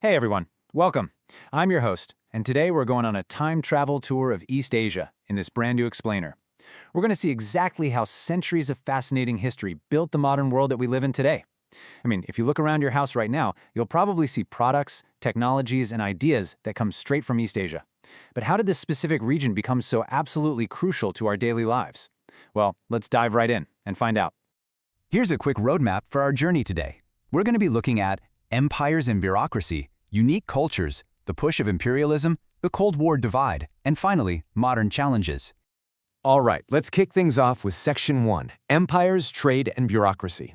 Hey everyone, welcome. I'm your host, and today we're going on a time travel tour of East Asia in this brand new explainer. We're going to see exactly how centuries of fascinating history built the modern world that we live in today. If you look around your house right now, you'll probably see products, technologies, and ideas that come straight from East Asia. But how did this specific region become so absolutely crucial to our daily lives? Well, let's dive right in and find out. Here's a quick roadmap for our journey today. We're going to be looking at empires and bureaucracy, unique cultures, the push of imperialism, the Cold War divide, and finally, modern challenges. All right, let's kick things off with Section 1, Empires, Trade, and Bureaucracy.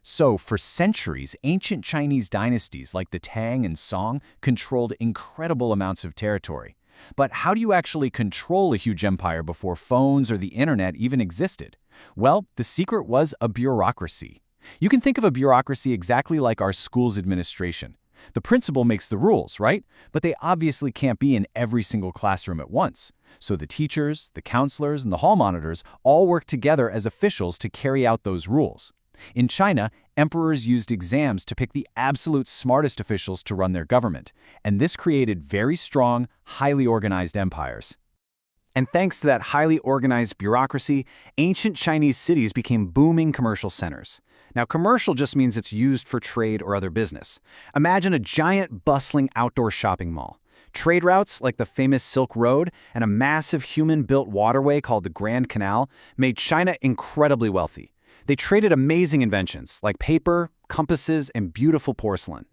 So, for centuries, ancient Chinese dynasties like the Tang and Song controlled incredible amounts of territory. But how do you actually control a huge empire before phones or the internet even existed? Well, the secret was a bureaucracy. You can think of a bureaucracy exactly like our school's administration. The principal makes the rules, right? But they obviously can't be in every single classroom at once. So the teachers, the counselors, and the hall monitors all work together as officials to carry out those rules. In China, emperors used exams to pick the absolute smartest officials to run their government, and this created very strong, highly organized empires. And thanks to that highly organized bureaucracy, ancient Chinese cities became booming commercial centers. Now, commercial just means it's used for trade or other business. Imagine a giant, bustling outdoor shopping mall. Trade routes like the famous Silk Road and a massive human-built waterway called the Grand Canal made China incredibly wealthy. They traded amazing inventions like paper, compasses, and beautiful porcelain.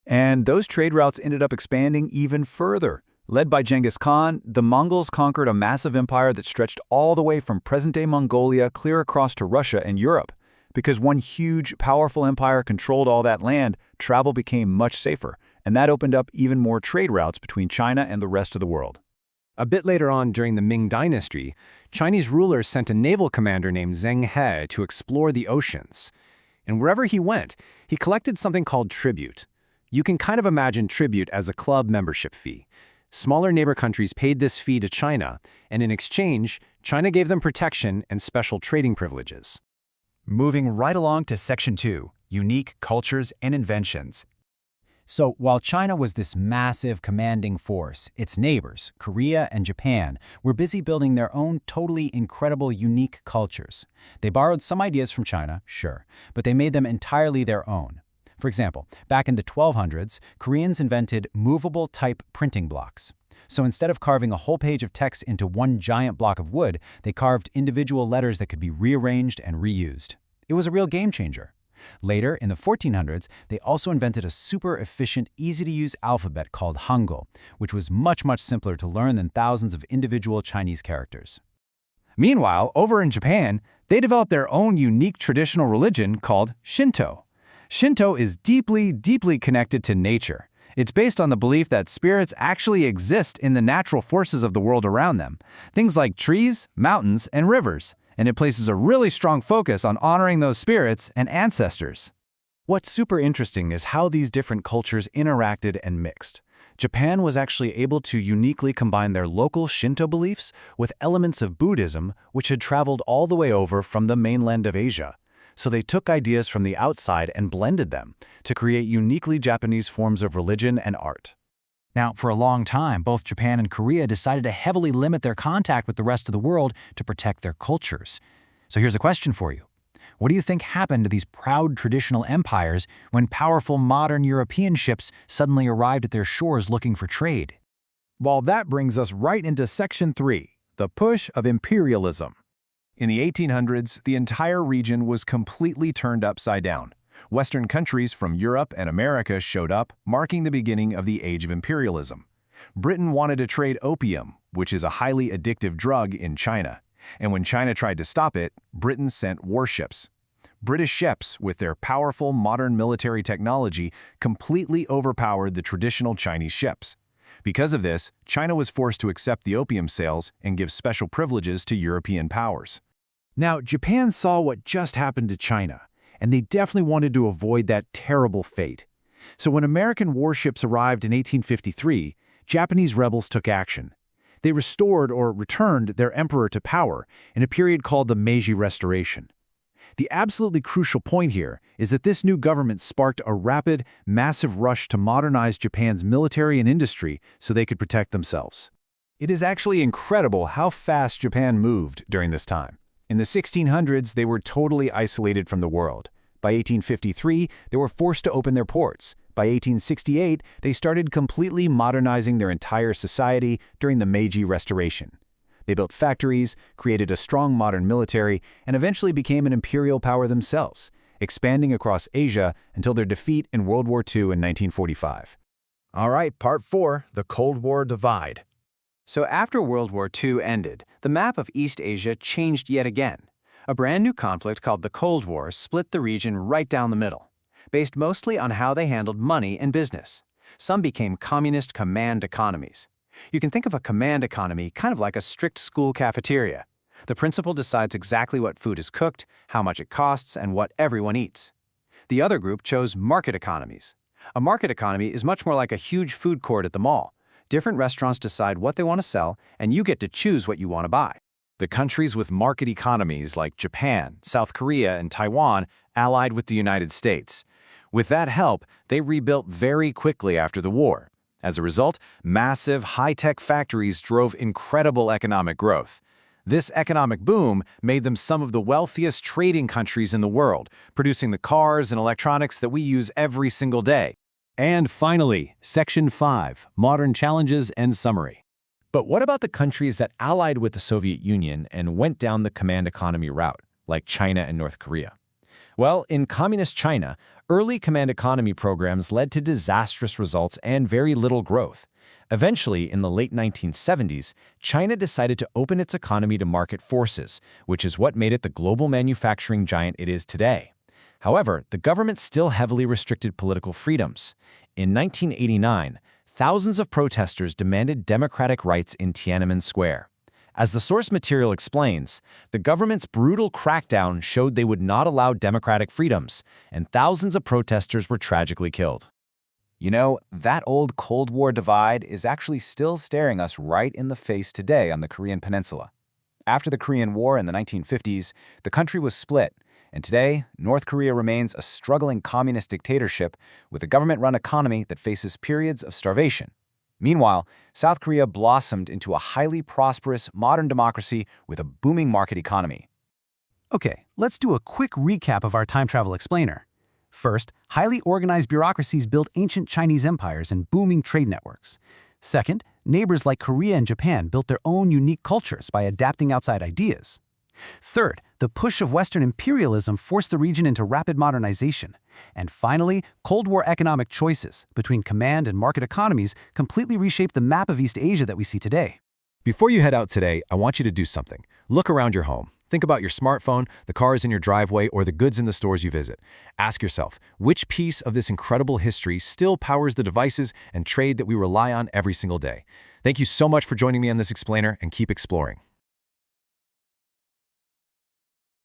And those trade routes ended up expanding even further. Led by Genghis Khan, the Mongols conquered a massive empire that stretched all the way from present-day Mongolia clear across to Russia and Europe. Because one huge, powerful empire controlled all that land, travel became much safer, and that opened up even more trade routes between China and the rest of the world. A bit later on during the Ming Dynasty, Chinese rulers sent a naval commander named Zheng He to explore the oceans. And wherever he went, he collected something called tribute. You can kind of imagine tribute as a club membership fee. Smaller neighbor countries paid this fee to China, and in exchange, China gave them protection and special trading privileges. Moving right along to Section 2, Unique Cultures and Inventions. So, while China was this massive, commanding force, its neighbors, Korea and Japan, were busy building their own totally incredible, unique cultures. They borrowed some ideas from China, sure, but they made them entirely their own. For example, back in the 1200s, Koreans invented movable type printing blocks. So instead of carving a whole page of text into one giant block of wood, they carved individual letters that could be rearranged and reused. It was a real game changer. Later, in the 1400s, they also invented a super efficient, easy-to-use alphabet called Hangul, which was much simpler to learn than thousands of individual Chinese characters. Meanwhile, over in Japan, they developed their own unique traditional religion called Shinto. Shinto is deeply connected to nature. It's based on the belief that spirits actually exist in the natural forces of the world around them, things like trees, mountains, and rivers, and it places a really strong focus on honoring those spirits and ancestors. What's super interesting is how these different cultures interacted and mixed. Japan was actually able to uniquely combine their local Shinto beliefs with elements of Buddhism, which had traveled all the way over from the mainland of Asia. So they took ideas from the outside and blended them to create uniquely Japanese forms of religion and art. Now, for a long time, both Japan and Korea decided to heavily limit their contact with the rest of the world to protect their cultures. So here's a question for you. What do you think happened to these proud traditional empires when powerful modern European ships suddenly arrived at their shores looking for trade? Well, that brings us right into Section 3, the push of imperialism. In the 1800s, the entire region was completely turned upside down. Western countries from Europe and America showed up, marking the beginning of the age of imperialism. Britain wanted to trade opium, which is a highly addictive drug, in China. And when China tried to stop it, Britain sent warships. British ships, with their powerful modern military technology, completely overpowered the traditional Chinese ships. Because of this, China was forced to accept the opium sales and give special privileges to European powers. Now, Japan saw what just happened to China, and they definitely wanted to avoid that terrible fate. So when American warships arrived in 1853, Japanese rebels took action. They restored or returned their emperor to power in a period called the Meiji Restoration. The absolutely crucial point here is that this new government sparked a rapid, massive rush to modernize Japan's military and industry so they could protect themselves. It is actually incredible how fast Japan moved during this time. In the 1600s, they were totally isolated from the world. By 1853, they were forced to open their ports. By 1868, they started completely modernizing their entire society during the Meiji Restoration. They built factories, created a strong modern military, and eventually became an imperial power themselves, expanding across Asia until their defeat in World War II in 1945. All right, part 4, the Cold War divide. So after World War II ended, the map of East Asia changed yet again. A brand new conflict called the Cold War split the region right down the middle, based mostly on how they handled money and business. Some became communist command economies. You can think of a command economy kind of like a strict school cafeteria. The principal decides exactly what food is cooked, how much it costs, and what everyone eats. The other group chose market economies. A market economy is much more like a huge food court at the mall. Different restaurants decide what they want to sell, and you get to choose what you want to buy. The countries with market economies like Japan, South Korea, and Taiwan allied with the United States. With that help, they rebuilt very quickly after the war. As a result, massive high-tech factories drove incredible economic growth. This economic boom made them some of the wealthiest trading countries in the world, producing the cars and electronics that we use every single day. And finally, Section 5, Modern Challenges and Summary. But what about the countries that allied with the Soviet Union and went down the command economy route, like China and North Korea? Well, in communist China, early command economy programs led to disastrous results and very little growth. Eventually, in the late 1970s, China decided to open its economy to market forces, which is what made it the global manufacturing giant it is today. However, the government still heavily restricted political freedoms. In 1989, thousands of protesters demanded democratic rights in Tiananmen Square. As the source material explains, the government's brutal crackdown showed they would not allow democratic freedoms, and thousands of protesters were tragically killed. You know, that old Cold War divide is actually still staring us right in the face today on the Korean Peninsula. After the Korean War in the 1950s, the country was split, and today, North Korea remains a struggling communist dictatorship with a government-run economy that faces periods of starvation. Meanwhile, South Korea blossomed into a highly prosperous, modern democracy with a booming market economy. Okay, let's do a quick recap of our time travel explainer. First, highly organized bureaucracies built ancient Chinese empires and booming trade networks. Second, neighbors like Korea and Japan built their own unique cultures by adapting outside ideas. Third, the push of Western imperialism forced the region into rapid modernization. And finally, Cold War economic choices between command and market economies completely reshaped the map of East Asia that we see today. Before you head out today, I want you to do something. Look around your home. Think about your smartphone, the cars in your driveway, or the goods in the stores you visit. Ask yourself, which piece of this incredible history still powers the devices and trade that we rely on every single day? Thank you so much for joining me on this explainer, and keep exploring.